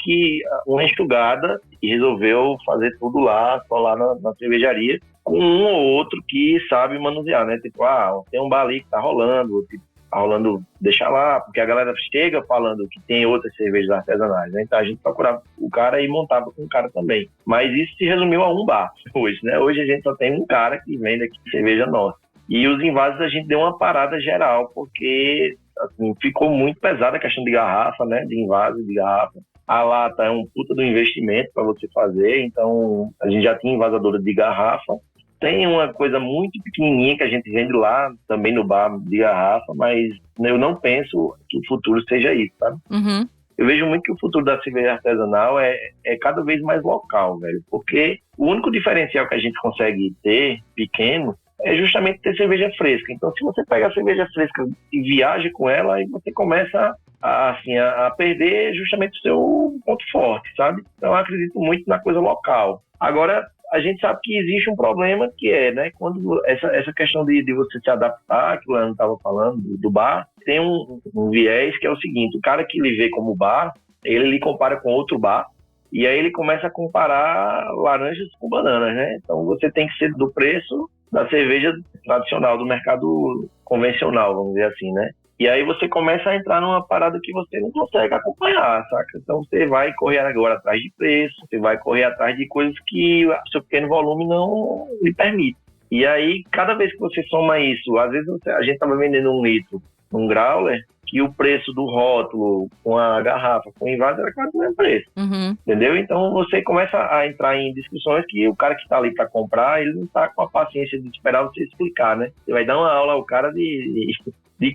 uma enxugada e resolveu fazer tudo lá, só lá na cervejaria, com um ou outro que sabe manusear, né? Tipo, tem um bar ali que tá rolando, deixa lá, porque a galera chega falando que tem outras cervejas artesanais, né? Então a gente procurava o cara e montava com o cara também. Mas isso se resumiu a um bar hoje, né? Hoje a gente só tem um cara que vende aqui cerveja nossa. E os invasos a gente deu uma parada geral, porque assim, ficou muito pesada a questão de garrafa, né? De invase, de garrafa. A lata é um puta do investimento para você fazer, então a gente já tinha invasadora de garrafa. Tem uma coisa muito pequenininha que a gente vende lá, também no bar de garrafa, mas eu não penso que o futuro seja isso, sabe? Uhum. Eu vejo muito que o futuro da cerveja artesanal é cada vez mais local, velho, porque o único diferencial que a gente consegue ter, pequeno, é justamente ter cerveja fresca. Então, se você pega a cerveja fresca e viaja com ela, aí você começa a perder justamente o seu ponto forte, sabe? Então, eu acredito muito na coisa local. Agora, a gente sabe que existe um problema que né, quando essa questão de você se adaptar, que o Leandro estava falando, do bar, tem um viés que é o seguinte: o cara que lhe vê como bar, ele lhe compara com outro bar, e aí ele começa a comparar laranjas com bananas, né? Então você tem que ser do preço da cerveja tradicional, do mercado convencional, vamos dizer assim, né? E aí você começa a entrar numa parada que você não consegue acompanhar, saca? Então você vai correr agora atrás de preço, você vai correr atrás de coisas que o seu pequeno volume não lhe permite. E aí, cada vez que você soma isso, às vezes a gente estava vendendo 1 litro num growler, que o preço do rótulo com a garrafa, com o invase, era quase o mesmo preço. Uhum. Entendeu? Então você começa a entrar em discussões que o cara que está ali para comprar, ele não está com a paciência de esperar você explicar, né? Você vai dar uma aula ao cara de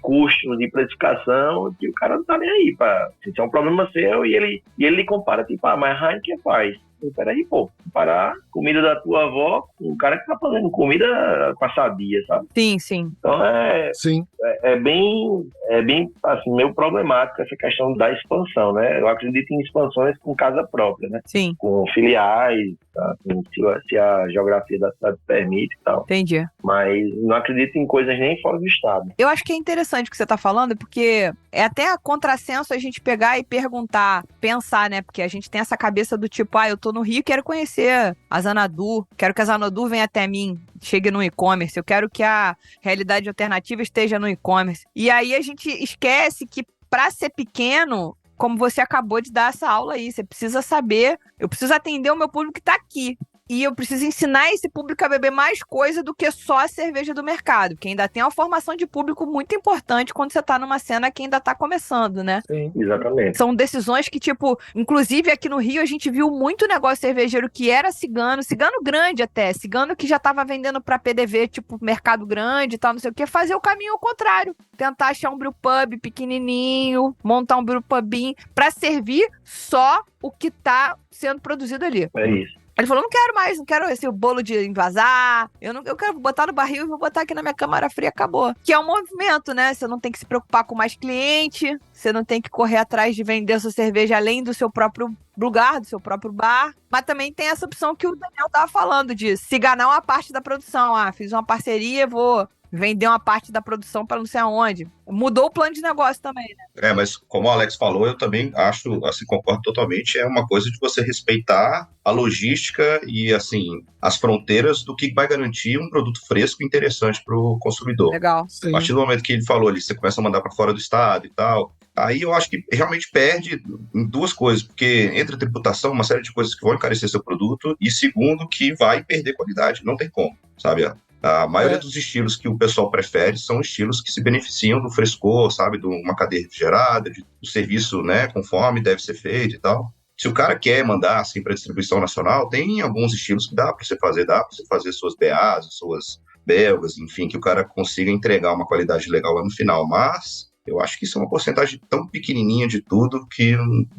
custo, de precificação, que o cara não tá nem aí. Isso é um problema seu e ele compara, tipo, mas a Heineken faz. Peraí, pô, comparar comida da tua avó com o cara que tá fazendo comida com a Sadia, sabe? Sim, sim. Então Sim. é bem, assim, meio problemático essa questão da expansão, né? Eu acredito em expansões com casa própria, né? Sim. Com filiais, assim, se a geografia da cidade permite e tal. Entendi. Mas não acredito em coisas nem fora do estado. Eu acho que é interessante o que você tá falando, porque é até contrassenso a gente pegar e pensar, né? Porque a gente tem essa cabeça do tipo, eu tô no Rio e quero conhecer a Xanadu, quero que a Xanadu venha até mim, chegue no e-commerce, eu quero que a realidade alternativa esteja no e-commerce. E aí a gente esquece que para ser pequeno, como você acabou de dar essa aula aí, você precisa saber, eu preciso atender o meu público que tá aqui. E eu preciso ensinar esse público a beber mais coisa do que só a cerveja do mercado, que ainda tem uma formação de público muito importante quando você tá numa cena que ainda tá começando, né? Sim. Exatamente. São decisões que, tipo, inclusive aqui no Rio a gente viu muito negócio cervejeiro que era cigano grande até, cigano que já tava vendendo pra PDV, tipo, mercado grande e tal, não sei o que, fazer o caminho ao contrário. Tentar achar um brewpub pequenininho, montar um brewpubinho pra servir só o que tá sendo produzido ali. É isso. Ele falou, não quero esse bolo de envasar, eu quero botar no barril e vou botar aqui na minha câmara fria, acabou. Que é um movimento, né? Você não tem que se preocupar com mais cliente, você não tem que correr atrás de vender sua cerveja além do seu próprio lugar, do seu próprio bar, mas também tem essa opção que o Daniel tava falando de se ganhar uma parte da produção. Fiz uma parceria, vou vender uma parte da produção para não sei aonde. Mudou o plano de negócio também, né? Mas como o Alex falou, eu também acho, assim, concordo totalmente, é uma coisa de você respeitar a logística e, assim, as fronteiras do que vai garantir um produto fresco e interessante para o consumidor. Legal. A partir do momento que ele falou ali, você começa a mandar para fora do estado e tal, aí eu acho que realmente perde em duas coisas, porque entra tributação, uma série de coisas que vão encarecer seu produto, e segundo, que vai perder qualidade, não tem como, sabe? A maioria dos estilos que o pessoal prefere são estilos que se beneficiam do frescor, sabe? De uma cadeia refrigerada, do serviço, né, conforme deve ser feito e tal. Se o cara quer mandar, assim, para distribuição nacional, tem alguns estilos que dá para você fazer suas BAs, suas belgas, enfim, que o cara consiga entregar uma qualidade legal lá no final, mas eu acho que isso é uma porcentagem tão pequenininha de tudo que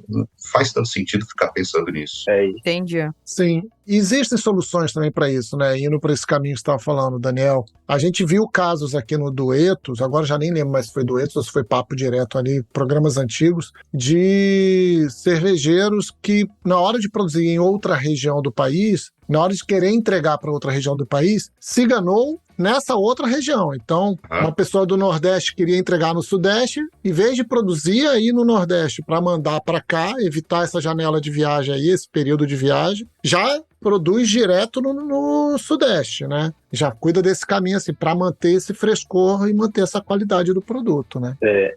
não faz tanto sentido ficar pensando nisso. Entendi. Sim. E existem soluções também para isso, né? Indo para esse caminho que você estava falando, Daniel. A gente viu casos aqui no Duetos, agora já nem lembro mais se foi Duetos ou se foi Papo Direto ali, programas antigos, de cervejeiros que, na hora de produzir em outra região do país, na hora de querer entregar para outra região do país, se enganou nessa outra região. Então, uma pessoa do Nordeste queria entregar no Sudeste, em vez de produzir aí no Nordeste para mandar para cá, evitar essa janela de viagem aí, esse período de viagem, já produz direto no Sudeste, né? Já cuida desse caminho assim, para manter esse frescor e manter essa qualidade do produto, né?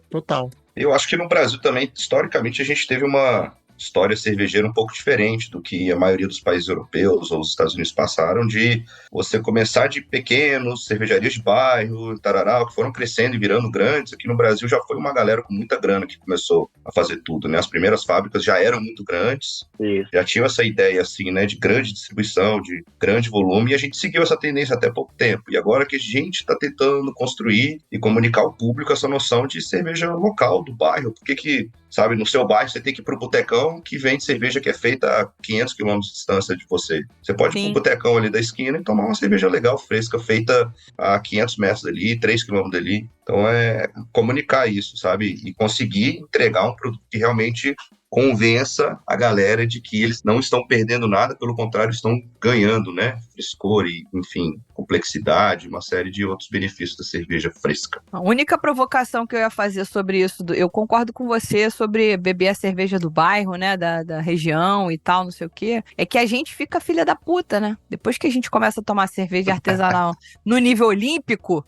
Total. Eu acho que no Brasil também, historicamente, a gente teve uma história cervejeira um pouco diferente do que a maioria dos países europeus ou os Estados Unidos passaram, de você começar de pequenos, cervejarias de bairro, tarará, que foram crescendo e virando grandes. Aqui no Brasil já foi uma galera com muita grana que começou a fazer tudo, né? As primeiras fábricas já eram muito grandes, já tinham essa ideia, assim, né, de grande distribuição, de grande volume, e a gente seguiu essa tendência até pouco tempo. E agora que a gente está tentando construir e comunicar ao público essa noção de cerveja local, do bairro, por que, sabe, no seu bairro você tem que ir pro botecão que vende cerveja que é feita a 500 km de distância de você. Você pode ir pro botecão ali da esquina e tomar uma cerveja legal, fresca, feita a 500 metros dali, 3 km dali. Então é comunicar isso, sabe? E conseguir entregar um produto que realmente convença a galera de que eles não estão perdendo nada, pelo contrário, estão ganhando, né? Frescor e, enfim, complexidade, uma série de outros benefícios da cerveja fresca. A única provocação que eu ia fazer sobre isso, eu concordo com você sobre beber a cerveja do bairro, né? Da região e tal, não sei o quê, é que a gente fica filha da puta, né? Depois que a gente começa a tomar cerveja artesanal no nível olímpico,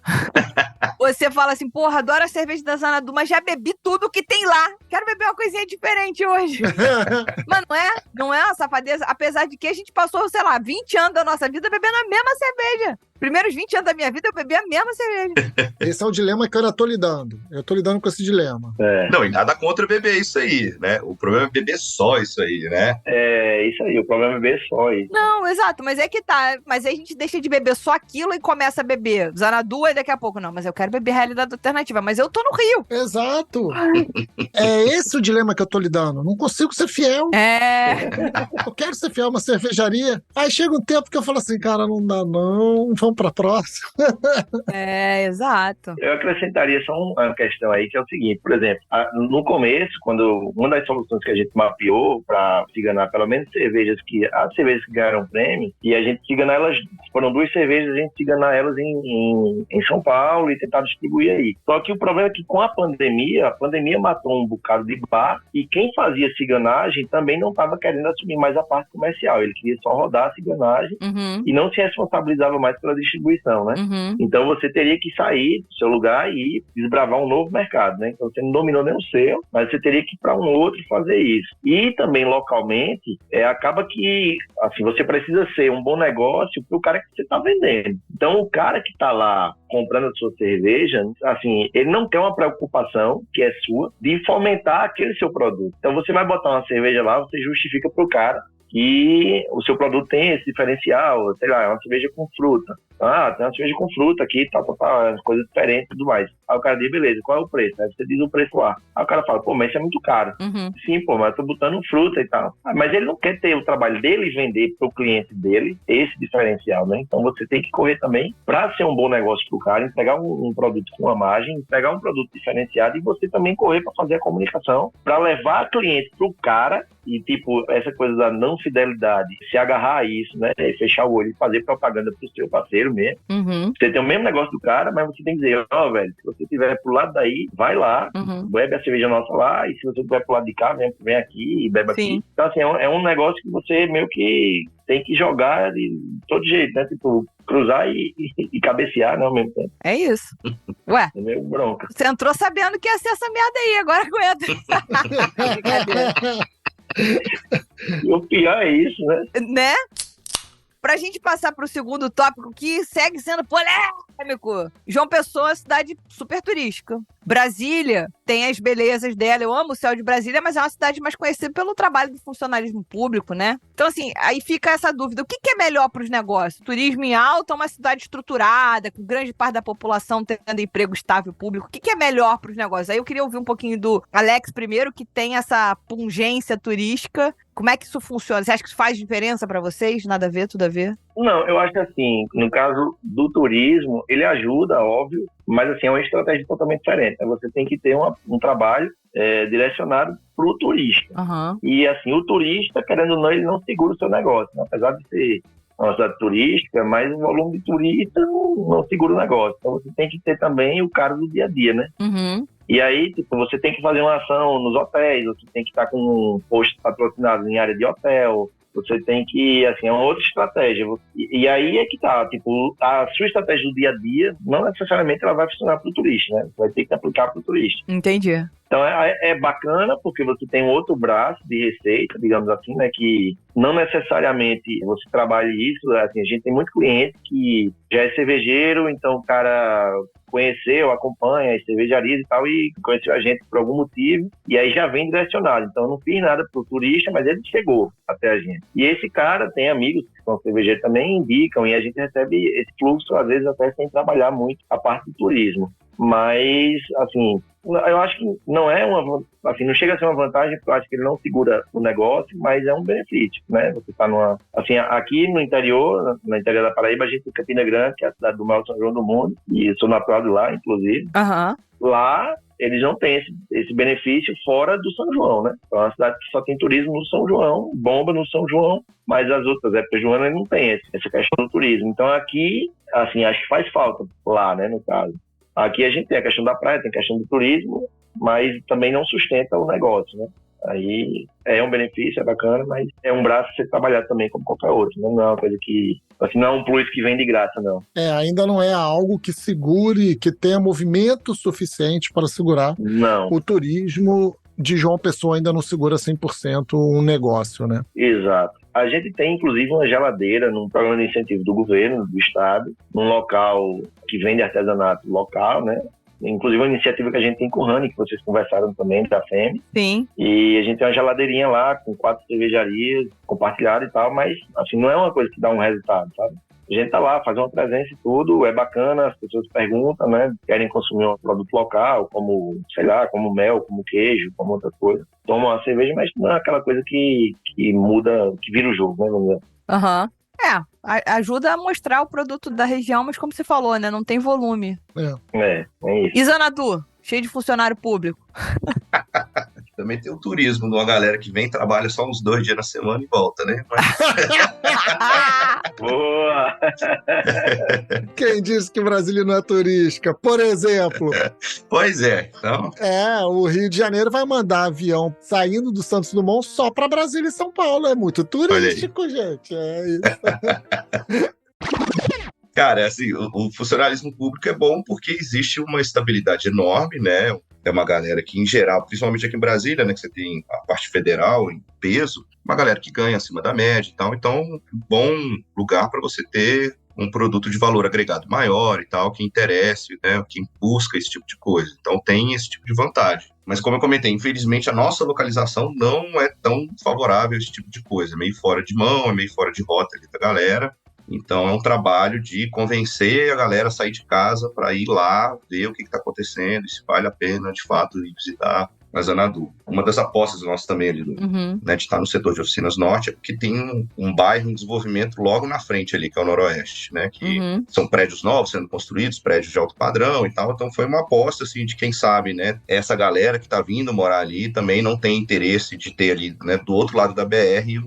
você fala assim, porra, adoro a cerveja da Xanadu, mas já bebi tudo que tem lá. Quero beber uma coisinha diferente hoje. Mas não é uma safadeza, apesar de que a gente passou, sei lá, 20 anos da nossa vida bebendo a mesma cerveja. Primeiros 20 anos da minha vida eu bebi a mesma cerveja. Esse é o dilema que eu ainda tô lidando. Eu tô lidando com esse dilema. Não, e nada contra beber isso aí, né? O problema é beber só isso aí, né? É isso aí, o problema é beber só isso. Não, exato, mas é que tá. Mas aí a gente deixa de beber só aquilo e começa a beber Xanadu e daqui a pouco, não, mas eu quero beber realidade alternativa, mas eu tô no Rio. Exato. É esse o dilema que eu tô lidando. Não consigo ser fiel. Eu quero ser fiel a uma cervejaria. Aí chega um tempo que eu falo assim, cara, não dá não, vamos pra próxima. Exato. Eu acrescentaria só uma questão aí, que é o seguinte, por exemplo, no começo, quando uma das soluções que a gente mapeou para ciganar pelo menos as cervejas que ganharam prêmio, e a gente ciganar elas, foram 2 cervejas, a gente ciganar elas em São Paulo e tentar distribuir aí. Só que o problema é que com a pandemia matou um bocado de bar, e quem fazia ciganagem também não estava querendo assumir mais a parte comercial, ele queria só rodar a ciganagem e não se responsabilizava mais pela distribuição, né? Então você teria que sair do seu lugar e desbravar um novo mercado, né? Então você não dominou nem o seu, mas você teria que ir para um outro e fazer isso. E também localmente, acaba que assim, você precisa ser um bom negócio para o cara que você está vendendo. Então o cara que está lá comprando a sua cerveja, assim, ele não tem uma preocupação, que é sua, de fomentar aquele seu produto. Então você vai botar uma cerveja lá, você justifica pro cara que o seu produto tem esse diferencial, sei lá, é uma cerveja com fruta. Tem uma cerveja com fruta aqui, coisa diferente e tudo mais. Aí o cara diz, beleza, qual é o preço? Aí você diz o preço lá. Aí o cara fala, pô, mas isso é muito caro. Sim, pô, mas eu tô botando fruta e tal. Mas ele não quer ter o trabalho dele e vender pro cliente dele esse diferencial, né? Então você tem que correr também para ser um bom negócio pro cara, entregar um produto com uma margem, entregar um produto diferenciado e você também correr para fazer a comunicação, para levar cliente pro cara e, tipo, essa coisa da não fidelidade, se agarrar a isso, né? E fechar o olho e fazer propaganda pro seu parceiro mesmo. Você tem o mesmo negócio do cara, mas você tem que dizer, velho, se você estiver pro lado daí, vai lá, bebe a cerveja nossa lá, e se você estiver pro lado de cá, vem aqui e bebe aqui. Então, assim, é um negócio que você meio que tem que jogar de todo jeito, né? Tipo, cruzar e cabecear, né, ao mesmo tempo. É isso. Ué, é meio bronca. Você entrou sabendo que ia ser essa merda aí, agora aguenta. E o pior é isso, né? Pra gente passar pro segundo tópico, que segue sendo polêmico. João Pessoa é uma cidade super turística. Brasília tem as belezas dela. Eu amo o céu de Brasília, mas é uma cidade mais conhecida pelo trabalho do funcionalismo público, né? Então, assim, aí fica essa dúvida. O que é melhor para os negócios? Turismo em alta ou uma cidade estruturada, com grande parte da população tendo emprego estável público? O que é melhor para os negócios? Aí eu queria ouvir um pouquinho do Alex primeiro, que tem essa pungência turística. Como é que isso funciona? Você acha que isso faz diferença para vocês? Nada a ver, tudo a ver? Não, eu acho que assim, no caso do turismo, ele ajuda, óbvio, mas assim, é uma estratégia totalmente diferente. Você tem que ter um trabalho direcionado para o turista. E assim, o turista, querendo ou não, ele não segura o seu negócio, né? Apesar de ser uma cidade turística, mas o volume de turista não segura o negócio. Então você tem que ter também o cara do dia a dia, né? E aí, tipo, você tem que fazer uma ação nos hotéis, você tem que estar com postos patrocinados em área de hotel, você tem que, assim, é uma outra estratégia. E aí é que tá, tipo, a sua estratégia do dia a dia, não necessariamente ela vai funcionar para o turista, né? Você vai ter que aplicar para o turista. Entendi. Então é bacana porque você tem um outro braço de receita, digamos assim, né? Que não necessariamente você trabalha isso, assim, a gente tem muito cliente que já é cervejeiro, então o cara conheceu, acompanha as cervejarias e tal, e conheceu a gente por algum motivo, e aí já vem direcionado. Então eu não fiz nada pro turista, mas ele chegou até a gente. E esse cara tem amigos que são cervejeiros também, indicam, e a gente recebe esse fluxo, às vezes até sem trabalhar muito a parte do turismo. Mas, assim, eu acho que não é assim, não chega a ser uma vantagem, porque eu acho que ele não segura o negócio, mas é um benefício, né? Você tá assim, aqui no interior da Paraíba, a gente tem Campina Grande, que é a cidade do maior São João do mundo, e eu sou natural de lá, inclusive. Lá, eles não têm esse benefício fora do São João, né? Então é uma cidade que só tem turismo no São João, bomba no São João, mas as outras épocas do ano não tem essa questão do turismo. Então aqui, assim, acho que faz falta lá, né, no caso. Aqui a gente tem a questão da praia, tem a questão do turismo, mas também não sustenta o negócio, né? Aí é um benefício, é bacana, mas é um braço pra você trabalhar também como qualquer outro, né? Não é uma coisa que, assim, não é um plus que vem de graça, não. Ainda não é algo que segure, que tenha movimento suficiente para segurar o turismo de João Pessoa, ainda não segura 100% um negócio, né? Exato. A gente tem, inclusive, uma geladeira num programa de incentivo do governo, do estado, num local que vende artesanato local, né? Inclusive uma iniciativa que a gente tem com o Rani, que vocês conversaram também, da FEM. Sim. E a gente tem uma geladeirinha lá, com 4 cervejarias compartilhadas e tal, mas, assim, não é uma coisa que dá um resultado, sabe? A gente tá lá, faz uma presença e tudo, é bacana, as pessoas perguntam, né? Querem consumir um produto local, como, sei lá, como mel, como queijo, como outra coisa. Tomam uma cerveja, mas não é aquela coisa que muda, que vira o jogo, né? Vamos dizer. Aham. Ajuda a mostrar o produto da região, mas como você falou, né? Não tem volume. É isso. E Zanadu? Cheio de funcionário público. Também tem o turismo de uma galera que vem, trabalha só uns 2 dias na semana e volta, né? Boa! Quem disse que Brasília não é turística? Por exemplo. Pois é, então... O Rio de Janeiro vai mandar avião saindo do Santos Dumont só para Brasília e São Paulo. É muito turístico, gente. É isso. Cara, assim, o funcionalismo público é bom porque existe uma estabilidade enorme, né? É uma galera que, em geral, principalmente aqui em Brasília, né, que você tem a parte federal em peso, uma galera que ganha acima da média e tal. Então, um bom lugar para você ter um produto de valor agregado maior e tal, que interesse, né, que busca esse tipo de coisa. Então, tem esse tipo de vantagem. Mas, como eu comentei, infelizmente, a nossa localização não é tão favorável a esse tipo de coisa. É meio fora de mão, é meio fora de rota ali da galera. Então, é um trabalho de convencer a galera a sair de casa para ir lá, ver o que está acontecendo e se vale a pena, de fato, ir visitar a Zanadu. Uma das apostas nossas também ali, né, de estar no setor de oficinas norte, é porque tem um bairro em desenvolvimento logo na frente ali, que é o Noroeste, né, que são prédios novos sendo construídos, prédios de alto padrão e tal. Então, foi uma aposta, assim, de quem sabe, né, essa galera que está vindo morar ali também não tem interesse de ter ali, né, do outro lado da BR,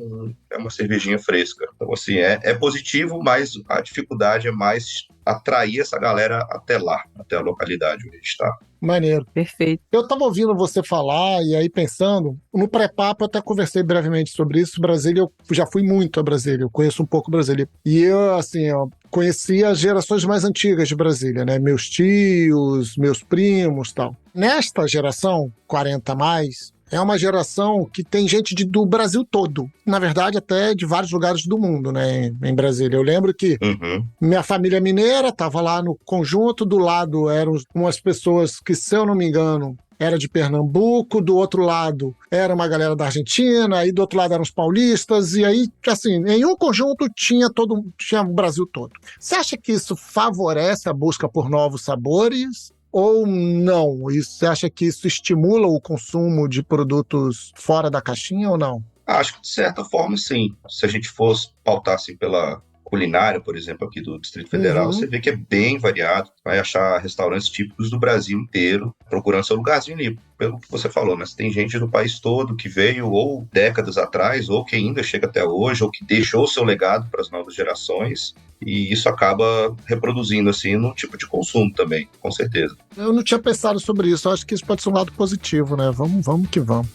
uma cervejinha fresca. Então, assim, é positivo, mas a dificuldade é mais atrair essa galera até lá, até a localidade onde a gente está. Maneiro. Perfeito. Eu tava ouvindo você falar e aí pensando, no pré-papo eu até conversei brevemente sobre isso. Brasília, eu já fui muito a Brasília, eu conheço um pouco Brasília. E eu, assim, conheci as gerações mais antigas de Brasília, né? Meus tios, meus primos e tal. Nesta geração, 40 a mais, é uma geração que tem gente do Brasil todo. Na verdade, até de vários lugares do mundo, né, em Brasília. Eu lembro que minha família mineira estava lá no conjunto, do lado eram umas pessoas que, se eu não me engano, era de Pernambuco, do outro lado era uma galera da Argentina, aí do outro lado eram os paulistas, e aí, assim, em um conjunto tinha o Brasil todo. Você acha que isso favorece a busca por novos sabores? Ou não? Você acha que isso estimula o consumo de produtos fora da caixinha ou não? Acho que, de certa forma, sim. Se a gente fosse pautar assim, pela culinária, por exemplo, aqui do Distrito Federal, você vê que é bem variado. Vai achar restaurantes típicos do Brasil inteiro, procurando seu lugarzinho ali. Pelo que você falou, né? Você tem gente do país todo que veio ou décadas atrás, ou que ainda chega até hoje, ou que deixou seu legado para as novas gerações. E isso acaba reproduzindo, assim, no tipo de consumo também, com certeza. Eu não tinha pensado sobre isso. Eu acho que isso pode ser um lado positivo, né? Vamos que vamos.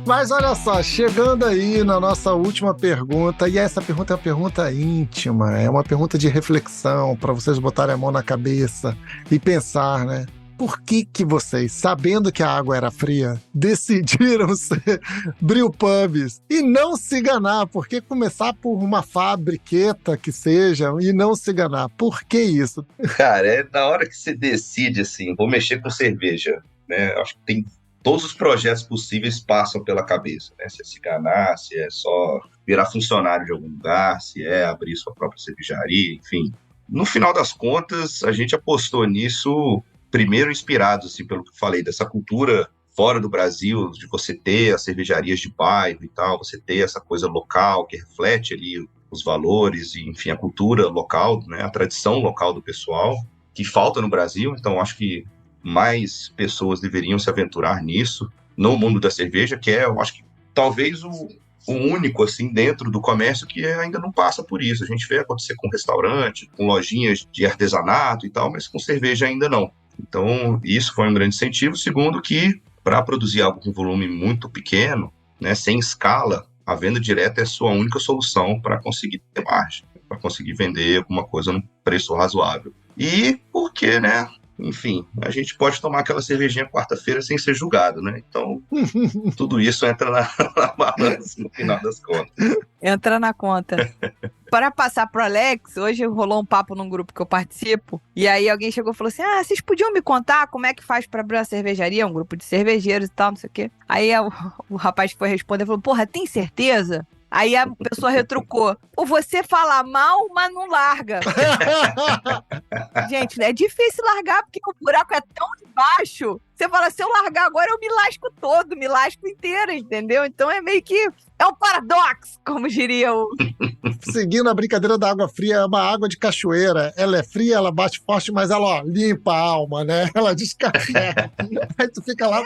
Mas olha só, chegando aí na nossa última pergunta, e essa pergunta é uma pergunta íntima, é uma pergunta de reflexão, para vocês botarem a mão na cabeça e pensar, né? Por que vocês, sabendo que a água era fria, decidiram ser brewpubs e não se enganar? Por que começar por uma fabriqueta que seja e não se enganar? Por que isso? Cara, é na hora que você decide, assim, vou mexer com cerveja, né? Acho que tem... Todos os projetos possíveis passam pela cabeça, né? Se é se enganar, se é só virar funcionário de algum lugar, se é abrir sua própria cervejaria, enfim. No final das contas, a gente apostou nisso, primeiro inspirado, assim, pelo que eu falei, dessa cultura fora do Brasil, de você ter as cervejarias de bairro e tal, você ter essa coisa local que reflete ali os valores e, enfim, a cultura local, né? A tradição local do pessoal, que falta no Brasil. Então, acho que mais pessoas deveriam se aventurar nisso, no mundo da cerveja, que é, eu acho que, talvez o único, assim, dentro do comércio que ainda não passa por isso. A gente vê acontecer com restaurante, com lojinhas de artesanato e tal, mas com cerveja ainda não. Então, isso foi um grande incentivo. Segundo, que para produzir algo com volume muito pequeno, né, sem escala, a venda direta é a sua única solução para conseguir ter margem. para conseguir vender alguma coisa num preço razoável. E porque, né? Enfim, a gente pode tomar aquela cervejinha quarta-feira sem ser julgado, né? Então, tudo isso entra na balança no final das contas. Entra na conta. Para passar pro Alex, hoje rolou um papo num grupo que eu participo, e aí alguém chegou e falou assim, vocês podiam me contar como é que faz pra abrir uma cervejaria, um grupo de cervejeiros e tal, não sei o quê. Aí o rapaz que foi responder falou, porra, tem certeza? Aí a pessoa retrucou, ou você fala mal, mas não larga. Gente, é difícil largar, porque o buraco é tão embaixo. Você fala, se eu largar agora, eu me lasco todo, me lasco inteira, entendeu? Então é meio que... é um paradoxo, como diria o... Seguindo a brincadeira da água fria, é uma água de cachoeira. Ela é fria, ela bate forte, mas ela, ó, limpa a alma, né? Ela descarrega. Aí tu fica lá...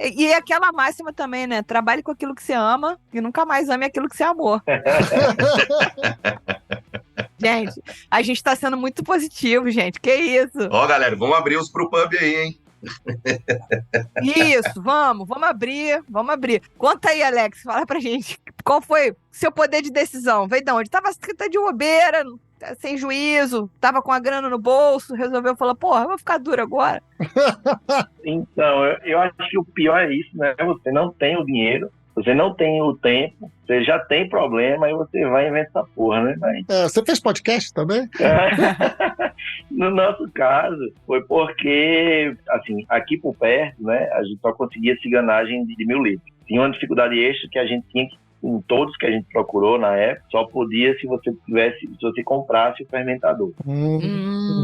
E é aquela máxima também, né? Trabalhe com aquilo que você ama e nunca mais ame aquilo que você amou. Gente, a gente tá sendo muito positivo, gente. Que isso? Ó, galera, vamos abrir os pro pub aí, hein? Isso, vamos abrir. Conta aí, Alex, fala pra gente. Qual foi seu poder de decisão? Veio de onde? Tava de bobeira, sem juízo, tava com a grana no bolso, resolveu falar, porra, eu vou ficar duro agora. Então, eu acho que o pior é isso, né? Você não tem o dinheiro, você não tem o tempo, você já tem problema, aí você vai inventar essa porra, né? Você fez podcast também? No nosso caso, foi porque, assim, aqui por perto, né, a gente só conseguia ciganagem de 1.000 litros. Tinha uma dificuldade extra que a gente tinha que, em todos que a gente procurou na época, só podia se você comprasse o fermentador.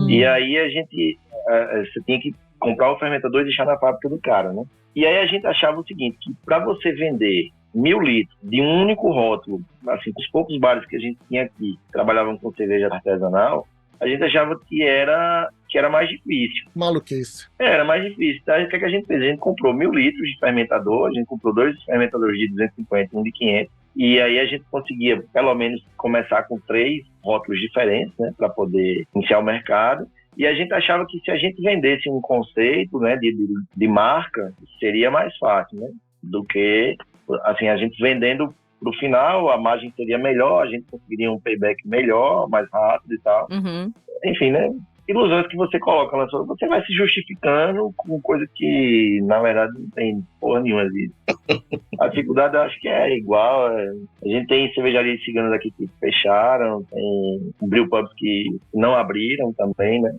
E aí você tinha que comprar o fermentador e deixar na fábrica do cara, né? E aí a gente achava o seguinte, que para você vender 1.000 litros de um único rótulo, assim, os poucos bares que a gente tinha aqui, que trabalhavam com cerveja artesanal, a gente achava que era mais difícil. Maluquice. Era mais difícil. Então, o que a gente fez? A gente comprou 1.000 litros de fermentador, a gente comprou 2 fermentadores de 250 e um de 500, e aí a gente conseguia, pelo menos, começar com 3 rótulos diferentes, né, para poder iniciar o mercado. E a gente achava que se a gente vendesse um conceito, né, de marca, seria mais fácil, né, do que, assim, a gente vendendo pro final, a margem seria melhor, a gente conseguiria um payback melhor, mais rápido e tal. Enfim, né, ilusões que você coloca na sua... Você vai se justificando com coisa que, na verdade, não tem porra nenhuma disso. A dificuldade eu acho que é igual. A gente tem cervejarias ciganas aqui que fecharam, tem brewpubs que não abriram também, né?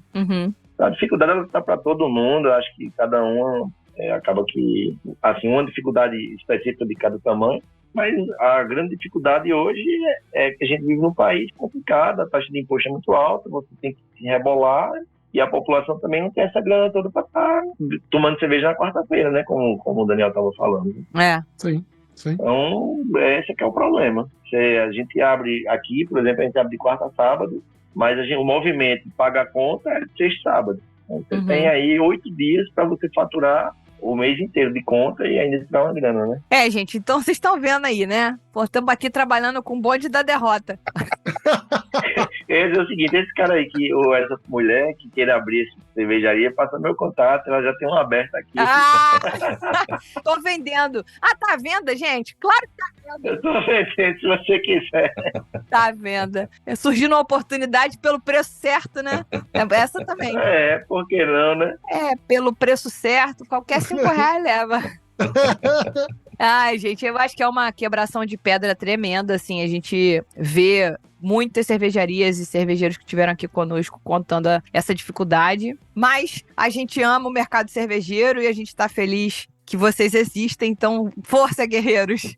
A dificuldade ela tá para todo mundo. Eu acho que cada um acaba que... Assim, uma dificuldade específica de cada tamanho. Mas a grande dificuldade hoje é que a gente vive num país complicado, a taxa de imposto é muito alta, você tem que se rebolar e a população também não tem essa grana toda para estar tomando cerveja na quarta-feira, né? Como o Daniel estava falando. Sim. Então, esse que é o problema. A gente abre aqui, por exemplo, a gente abre de quarta a sábado, mas o movimento de pagar a conta é de sexta a sábado. Então, você tem aí 8 dias para você faturar o mês inteiro de conta e ainda tirar uma grana, né? Gente, então vocês estão vendo aí, né? Pô, estamos aqui trabalhando com o bonde da derrota. É o seguinte, esse cara aí, ou essa mulher que queira abrir essa cervejaria, passa meu contato, ela já tem uma aberta aqui. Tô vendendo. Tá à venda, gente? Claro que tá à venda. Eu tô vendendo, se você quiser. Tá à venda. Surgindo uma oportunidade pelo preço certo, né? Essa também. Por que não, né? Pelo preço certo, qualquer R$5 leva. Ai, gente, eu acho que é uma quebração de pedra tremenda, assim, a gente vê muitas cervejarias e cervejeiros que estiveram aqui conosco contando essa dificuldade, mas a gente ama o mercado cervejeiro e a gente tá feliz que vocês existem, então força, guerreiros!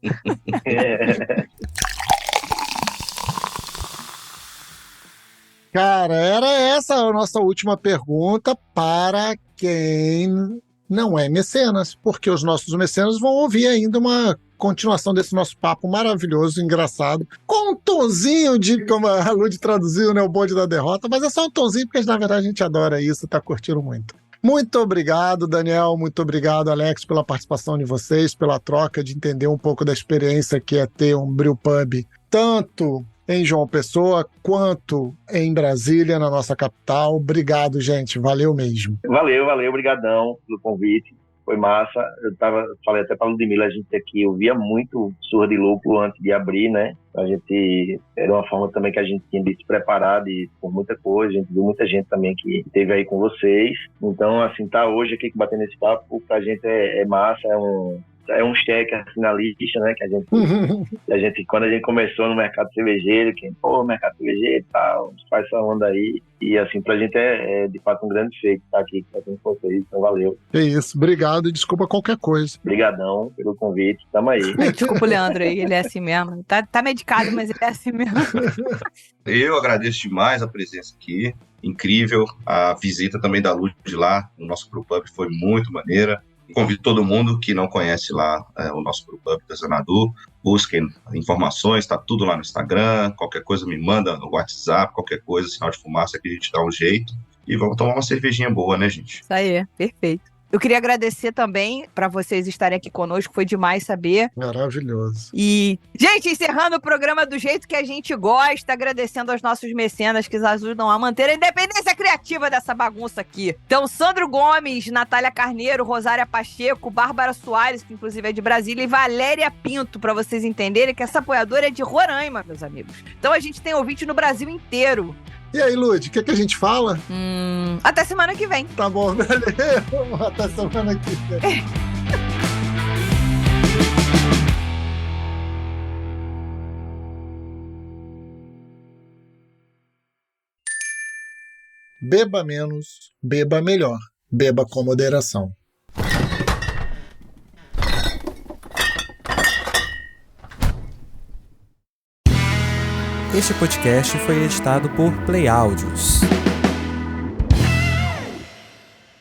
Cara, era essa a nossa última pergunta para quem não é mecenas, porque os nossos mecenas vão ouvir ainda uma continuação desse nosso papo maravilhoso, engraçado, com um tonzinho de, como a Lud traduziu, né, o bonde da derrota, mas é só um tonzinho porque na verdade a gente adora isso, tá curtindo muito. Muito obrigado, Daniel, muito obrigado, Alex, pela participação de vocês, pela troca, de entender um pouco da experiência que é ter um brewpub, tanto em João Pessoa, quanto em Brasília, na nossa capital. Obrigado, gente. Valeu mesmo. Valeu, obrigadão pelo convite. foi massa. Falei até pra Ludmilla, a gente aqui ouvia muito Surra de Lúpulo antes de abrir, né? Era uma forma também que a gente tinha de se preparar por muita coisa, a gente viu muita gente também que esteve aí com vocês. Então, assim, tá hoje aqui batendo esse papo, pra gente é massa, é um cheque assim na lista, né? Que a gente, quando a gente começou no mercado cervejeiro, mercado cervejeiro e tal, faz essa onda aí. E assim, pra gente é de fato um grande feito estar aqui com vocês, então valeu. É isso, obrigado e desculpa qualquer coisa. Obrigadão pelo convite, tamo aí. Desculpa o Leandro aí, ele é assim mesmo. Tá medicado, mas ele é assim mesmo. Eu agradeço demais a presença aqui, incrível. A visita também da Lud lá no nosso brewpub foi muito maneira. Convido todo mundo que não conhece lá o nosso brewpub da Xanadu, busquem informações, tá tudo lá no Instagram, qualquer coisa me manda no WhatsApp, qualquer coisa, sinal de fumaça que a gente dá um jeito. E vamos tomar uma cervejinha boa, né, gente? Isso aí, perfeito. Eu queria agradecer também para vocês estarem aqui conosco, foi demais saber. Maravilhoso. E, gente, encerrando o programa do jeito que a gente gosta, agradecendo aos nossos mecenas que nos ajudam a manter a independência criativa dessa bagunça aqui. Então, Sandro Gomes, Natália Carneiro, Rosária Pacheco, Bárbara Soares, que inclusive é de Brasília, e Valéria Pinto, para vocês entenderem que essa apoiadora é de Roraima, meus amigos. Então, a gente tem ouvinte no Brasil inteiro. E aí, Lud, o que a gente fala? Até semana que vem. Tá bom, valeu. Até semana que vem. Beba menos, beba melhor. Beba com moderação. Este podcast foi editado por Play Áudios.